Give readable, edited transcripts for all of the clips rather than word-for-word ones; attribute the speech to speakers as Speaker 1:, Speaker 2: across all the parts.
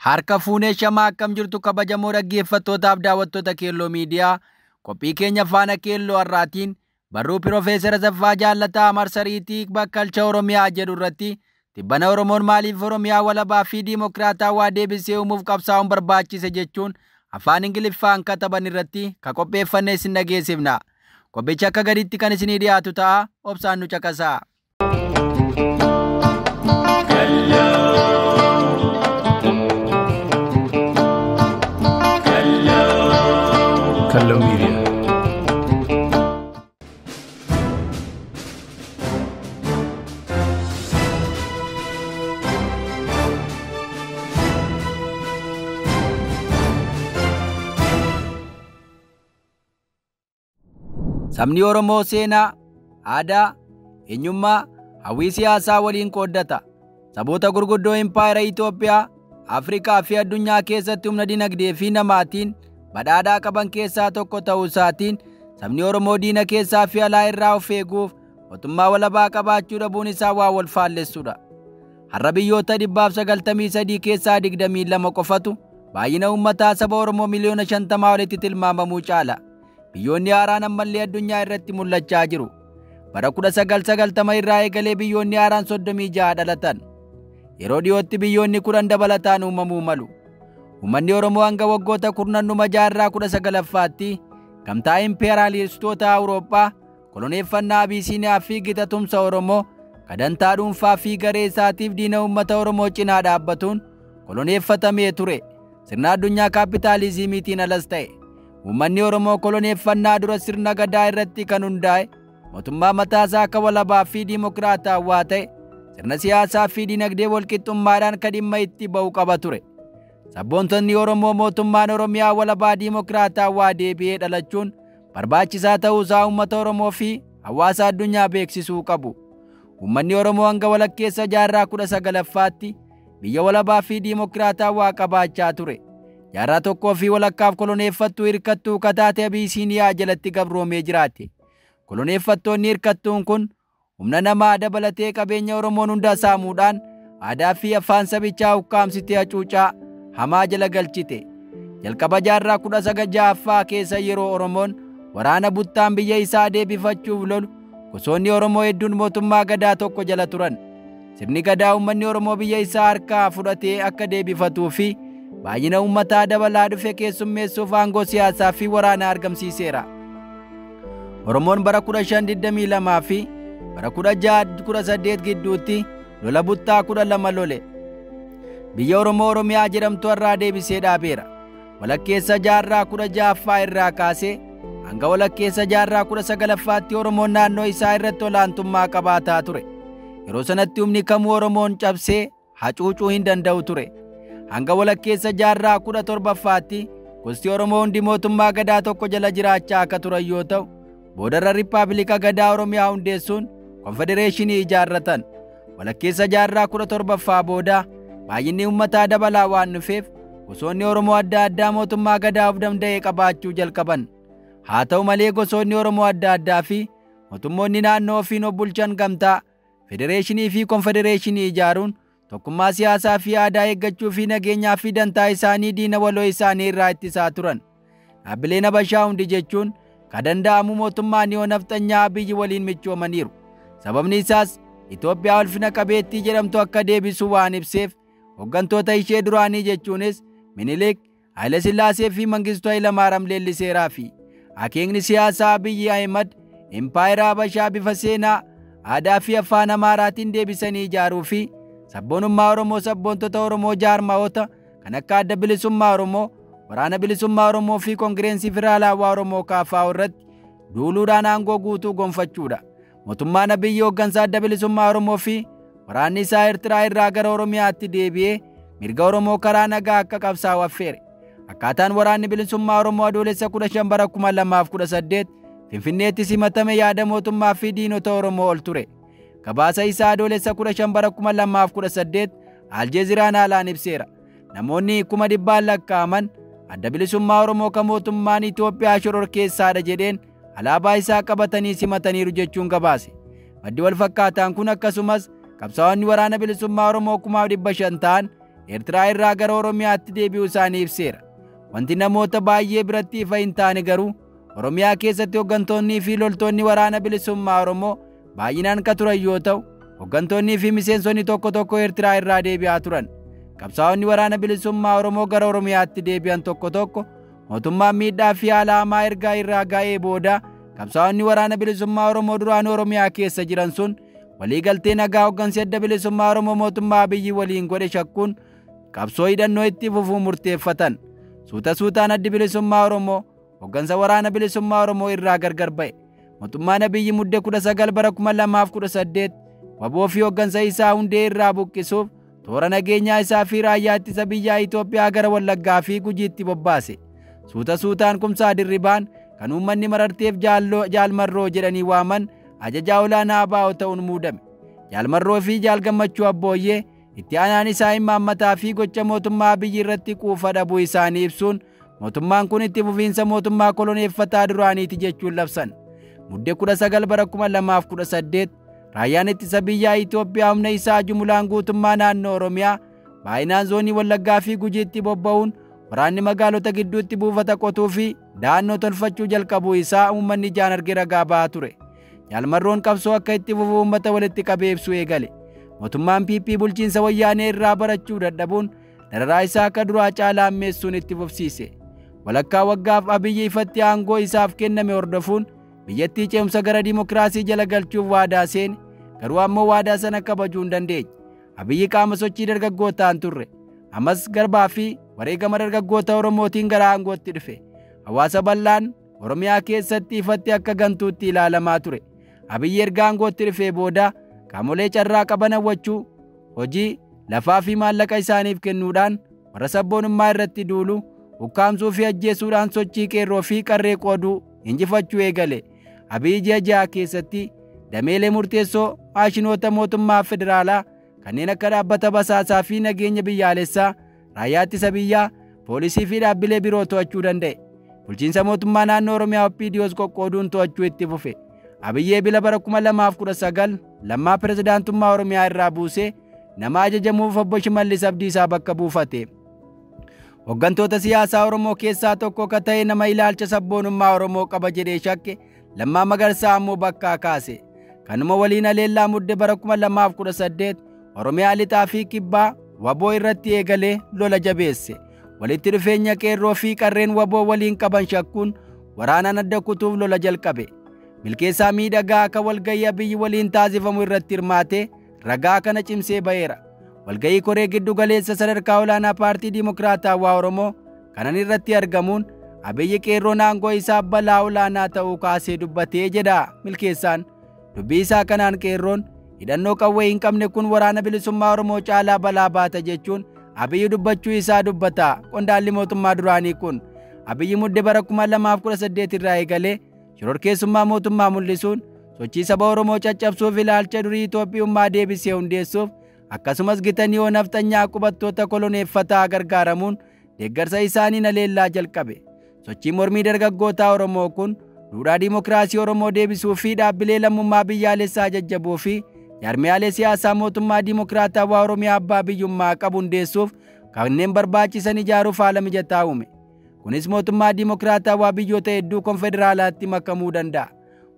Speaker 1: Harka fuunee shamaa akkam jirtu kabajamoo dhaggeeffattootaaf daawwattoota Keelloo Miidiyaa qophii keenya faana Keelloo har'aatiin barruu Piroofeesar Asaffaa Jaallataa marsariitii bakkalcha Oromiyaa jedhu irratti tibbana Oromoon maaliif Oromiyaa walabaa fi diimokiraatawaa deebisee uumuuf qabsaa'uun barbaachise jechuun afaan Ingiliffaan kataban irratti ka qopheeffannee isin dhageessifna. Qophicha akka gaditti kan isinii dhiyaatu ta'a. Obsaan nu caqasaa.
Speaker 2: Keelloo Miidiyaa.
Speaker 1: Sabni Oromoo seenaa, aadaa, eenyummaa, hawwii siyaasaa waliin qooddata. Saboota gurguddoo Impaayera Itoophiyaa, Afrikaa fi addunyaa keessatti humna dinagdee fi namaatiin badhaadhaa qaban keessaa tokko ta'uu isaatiin sabni Oromoo diina keessaa fi alaa irraa of eeguuf mootummaa walabaa qabaachuu dhabuun isaa waa wal faallessuudha. Har'a biyyoota 193 keessaa 22 qofatu baay'ina uummataa saba Oromoo miliyoona 50 walitti tilmaamamuu caala. Biyyoonni haaraan ammallee addunyaa irratti mul'achaa jiru. Bara 1990 irraa eegalee biyyoonni haaraan 36 dhalatan. Yeroo dhiyootti biyyoonni 10 dabalataan uumamuu malu. Uummanni Oromoo hanga waggoota kurnannuma jaarraa 19ffaatti gamtaa impeeraalistoota Awurooppaa koloneeffannaa Abisiiniyaa fi gita tumsa Oromoo kadantaa dhuunfaa fi garee isaatiif diina uummata Oromoo cinaa dhaabbatuun koloneeffatamee ture. Sirna addunyaa kaapitaalizimiitiin alas ta'e. Uummanni Oromoo koloneeffannaa dura sirna gadaa irratti kan hundaa'e mootummaa mataasaa akka walabaa fi diimokiraatawaa ta'e sirna siyaasaa fi dinagdee walqixxummaadhaan kan dhimma itti ba'u qaba ture. Sabboontonni Oromoo mootummaan Oromiyaa walabaa diimokiraatawaa deebi'ee dhalachuun barbaachisaa ta'uusaa uummata Oromoo fi hawaasa addunyaa beeksisuu qabu. Uummanni Oromoo hanga walakkeessa jaarraa 19ffaatti biyya walabaa fi diimokiraatawaa qabaachaa ture. Jaarraa tokkoo fi walakkaaf koloneeffattuu hirkattuu kataate Abisiiniyaa jalatti gabroomee jiraate. Koloneeffattoonni hirkattuun kun humna namaa dabalatee qabeenya Oromoon hunda saamuudhaan aadaa fi afaan sabichaa ukkaamsitee hacuucaa hamaa jala galchite. Jalqaba jaarraa 19ffaa keessa yeroo Oromoon waraana buttaan biyya isaa deebifachuuf lolu gosoonni Oromoo hedduun mootummaa gadaa tokko jala turan. Sirni gadaa uummanni Oromoo biyya isaa harkaa fudhatee akka deebifatuu fi baay'ina uummataa dabalaa dhufe keessummeessuuf aangoo siyaasaa fi waraanaa argamsiiseera. Oromoon bara 1522 fi bara 1618 gidduutti lola buttaa 12 lole. Biyya Oromoo Oromiyaa jedhamtu irraa deebisee dhaabeera. Walakkeessa jaarraa 16ffaa irraa kaasee hanga walakkeessa jaarraa 19ffaatti Oromoon naannoo isaa irratti olaantummaa qabaataa ture. Yeroo sanatti humni kamuu Oromoon cabsee hacuucuu hin danda'u ture. Hanga walakkeessa jaarraa 17ffaatti gosti Oromoo hundi mootummaa gadaa tokko jala jiraachaa akka turan yoo ta'u, boodarra Rippaabilika Gadaa Oromiyaa hundeessuun konfedereeshinii ijaarratan. Walakkeessa jaarraa 17ffaa booda baay'inni uummataa dabalaa waan dhufeef gosoonni Oromoo adda addaa mootummaa gadaa of danda'ee qabaachuu jalqaban. Haa ta'u malee gosoonni Oromoo adda addaa fi mootummoonni naannoo ofiin of bulchan gamtaa, federeeshinii fi konfedereeshinii ijaaruun tokkummaa siyaasaa fi aadaa eeggachuu fi nageenyaa fi dantaa isaanii diina waloo isaanii irraa ittisaa turan. Dhaabbileen Habashaa hundi jechuun kan danda'amu mootummaan yoo nafxanyaa biyyi waliin michoomaniiru. Sababni isaas Itoophiyaa ulfina qabeettii jedhamtu akka deebisu waan ibseef hooggantoota ishee duraanii jechuunis Minilik, Haile Sillaasee fi Mangistuu Hayilamaariyaam leelliseeraa fi akeekni siyaasaa Abiyyi Ahimad Impaayera Habashaa bifa seenaa, aadaa fi afaan Amaaraatiin deebisanii ijaaruu fi sabboonummaa Oromoo sabboontota Oromoo jaarmaa'ota kan akka adda bilisummaa Oromoo, waraana bilisummaa Oromoo fi koongireensii federaalawaa Oromoo KFO irratti duuluudhaan aangoo guutuu gonfachuudha. Mootummaan Abiyyi hooggansa adda bilisummaa Oromoo fi waraanni isaa Eertiraa irraa gara Oromiyaatti deebi'ee mirga Oromoo karaa nagaa akka qabsaa'u affeere. Akkaataan waraanni bilisummaa Oromoo adoolessa 15 bara 2018 Finfinneetti simatame yaada mootummaa fi diinota Oromoo ol ture. Gabaasa isaa adoolessa 15 bara 2018 Aljeeziraan haalaan ibseera. Namoonni 100,000 lakkaa'aman adda bilisummaa Oromoo kan mootummaan Itoophiyaa shororkeessaadha jedheen alaabaa isaa qabatanii simataniiru jechuun gabaase. Maddi wal fakkaataan kun akkasumas qabsaa'onni waraana bilisummaa Oromoo 500,000 ta'an Eertiraa irraa gara Oromiyaatti deebi'uu isaanii ibseera. Wanti namoota baay'ee biratti ifa hin taane garuu Oromiyaa keessatti hooggantoonnii fi loltoonni waraana bilisummaa Oromoo baay'inaan kan turan yoo ta'u, hooggantoonnii fi miseensonni tokko tokko Eertiraa irraa deebi'aa turan. Qabsaa'onni waraana bilisummaa Oromoo gara Oromiyaatti deebi'an tokko tokko mootummaan miidhaa fi haala hamaa ergaa irraa ga'ee booda qabsaa'onni waraana bilisummaa Oromoo duraan Oromiyaa keessa jiran sun waliigaltee nagaa hooggansi adda bilisummaa Oromoo mootummaa Abiyyi waliin godhe shakkuun qabsoo hidhannoo itti fufuu murteeffatan. Suuta suutaan addi bilisummaa Oromoo hooggansa waraana bilisummaa Oromoo irraa gargar ba'e. Mootummaan Abiyyi muddee 19 bara 2018 waboo fi hooggansa isaa hundee irraa buqqisuuf toora nageenyaa isaa fi raayyaa ittisa biyyaa Itoophiyaa gara Wallaggaa fi Gujiitti bobbaase. Suuta suutaan Kumsaa Dirribaan kan uummanni mararteef Jaalmarroo jedhanii waaman ajajaa olaanaa ABO ta'uun muudame. Jaalmarroo fi Jaalgammachuu Abbooyyee itti aanaan isaa imaammataa fi gocha mootummaa Abiyyi irratti quufa dhabuu isaanii ibsuun mootummaan kun itti fufiinsa mootummaa koloneeffataa duraaniiti jechuun labsan. Muddee 19 bara 2018 raayyaan ittisa biyyaa Itoophiyaa humna isaa jumulaan guutummaa naannoo Oromiyaa baay'inaan zoonii Wallaggaa fi Gujiitti bobba'uun waraanni magaalota gidduutti buufata qotuu fi da'annoo tolfachuu jalqabuu isaa uummanni ijaan argee ragaa ba'aa ture. Jaalmarroon qabsoo akka itti fufu uummata walitti qabee ibsuu eegale. Mootummaan PP bulchiinsa wayyaanee irraa barachuu dadhabuun dararaa isaa akka duraa caalaa ammeessuun itti fufsiise. Walakkaa waggaaf Abiyyi ifatti aangoo isaaf kenname hordofuun biyyattii ce'umsa gara dimokiraasii jala galchuuf waadaa seene, garuu ammoo waadaa sana kabajuu hin dandeenye. Abiyyi qaama sochii dargaggootaan turre. Ammas garbaa fi wareegama dargaggoota Oromootiin gara aangootti dhufe. Hawaasa bal'aan Oromiyaa keessatti ifatti akka gantuutti ilaalamaa ture. Abiyyi erga aangootti dhufee booda qaamolee carraa qaban hawwachuu, hojii, lafaa fi maallaqa isaaniif kennuudhaan warra sabboonummaa irratti duulu, ukkaamsuu fi ajjeesuudhaan sochii qeerroo fi qarree qooduu injifachuu eegale. Abiyyi ji'a ja'a keessatti dameelee murteessoo maashinoota mootummaa federaalaa kanneen akka dhaabbata basaasaa fi nageenya biyyaalessaa, raayyaa ittisa biyyaa, poolisii fi dhaabbilee biroo to'achuu danda'e. Bulchiinsa mootummaa naannoo Oromiyaa OPDOs qoqqooduun to'achuu itti fufe. Abiyyi eebila bara 2019 lammaa pirezidaantummaa Oromiyaa irraa buusee nama ajajamuuf obbo Shimallis Abdiisaa bakka buufate. Hooggantoota siyaasaa Oromoo keessaa tokko kan ta'e nama ilaalcha sabboonummaa Oromoo qaba jedhee shakke Lammaa Magarsaa ammoo bakkaa kaase. Kanuma waliin haleellaa muddee bara 2018 Oromiyaa lixaa fi kibbaa waboo irratti eegalee lola jabeesse. Walitti dhufeenya qeerroo fi qarreen waboo waliin qaban shakkuun waraanaan adda kutuuf lola jalqabe. Milkeessaa miidhagaa akka walgayii Abiyyi waliin taasifamu irratti hirmaatee ragaa kana cimsee ba'eera. Walgayii koree giddu galeessa sadarkaa olaanaa paartii Dimokiraatawaa Oromoo kanan irratti argamuun Abiyyi qeerroon aangoo isaa balaa olaanaa ta'uu kaasee dubbatee jedha Milkeessaan. Dubbii isaa kanaan qeerroon hidhannoo qawwee hin qabne kun waraana bilisummaa Oromoo caalaa balaa baata jechuun Abiyyi dubbachuu isaa dubbata. Qondaalli mootummaa duraanii kun Abiyyi muddee bara 2018 irraa eegalee shororkeessummaa mootummaa mul'isuun sochii saba Oromoo caccabsuuf ilaalcha durii Itoophiyummaa deebisee hundeessuuf akkasumas gitanii nafxanyaa qubattoota koloneeffataa gargaaramuun deeggarsa isaaniin haleellaa jalqabe. Sochiin mormii dargaggootaa Oromoo kun duudhaa dimokiraasii Oromoo deebisuu fi dhaabbilee lammummaa biyyaalessaa jajjabuu fi jaarmiyaalee siyaasaa mootummaa Dimokiraatawaa Oromiyaa abbaa biyyummaa qabu hundeessuuf kanneen barbaachisan ijaaruuf haala mijataa uume. Kunis mootummaa Dimokiraatawaa biyyoota hedduu konfederaalaatti makamuu danda'a.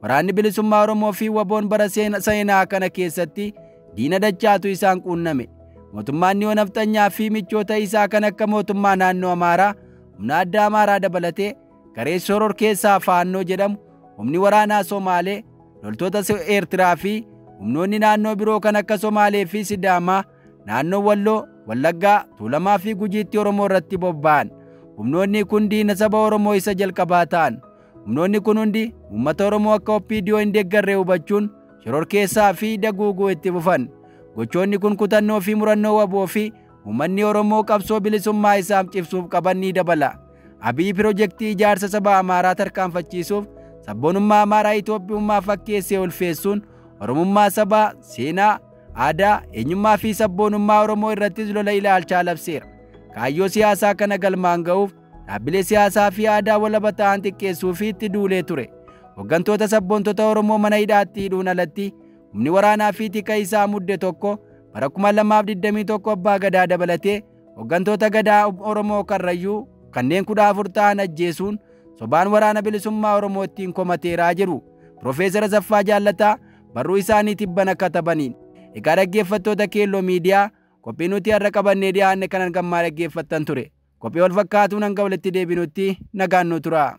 Speaker 1: Waraanni bilisummaa Oromoo fi waboon bara seenaa kana keessatti diina dachaatu isaan quunname. Mootummaan nafxanyaa fi michoota isaa kan akka mootummaa naannoo Amaaraa, humna addaa Amaaraa dabalatee garee shororkeessaa Faannoo jedhamu, humni waraanaa Somaalee, loltoota Eertiraa fi humnoonni naannoo biroo kan akka Somaalee fi Sidaamaa naannoo Walloo, Wallaggaa, Tuulamaa fi Gujiitti Oromoo irratti bobba'an. Humnoonni kun diina saba Oromoo isa jalqabaa ta'an. Humnoonni kun hundi uummata Oromoo akka OPDO hin deeggarree hubachuun shororkeessaa fi daguuguu itti fufan. Gochoonni kun kutannoo fi murannoo waboo fi uummanni Oromoo qabsoo bilisummaa isaaf cimsuuf qaban ni dabala. Abiyyi piroojeektii ijaarsa saba Amaaraa tarkaanfachiisuuf sabboonummaa Amaaraa Itoophiyummaa fakkeessee ulfeessuun Oromummaa sabaa, seenaa, aadaa, eenyummaa fi sabboonummaa Oromoo irrattis lola ilaalchaa labseera. Kaayyoo siyaasaa kana galmaan ga'uuf dhaabbilee siyaasaa fi aadaa walaba ta'an xiqqeessuu fi itti duulee ture. Hooggantoota sabboontota Oromoo mana hidhaatti hidhuun alatti humni waraanaa fi tika isaa mudde tokko bara 2021 abbaa gadaa dabalatee hooggantoota gadaa Oromoo Karrayyuu kanneen 14 ta'an ajjeesuun sobaan waraana bilisummaa Oromoo ittiin komateeraa jiru Profeesar Asaffaa Jaallataa barruu isaanii tibbana katabaniin. Egaa dhaggeeffattoota Keelloo Miidiyaa qophii nuti har'a qabannee dhiyaanne kanan gammaa dhaggeeffattan ture. Qophii wal fakkaatuun hanga walitti deebinutti nagaan nu tura.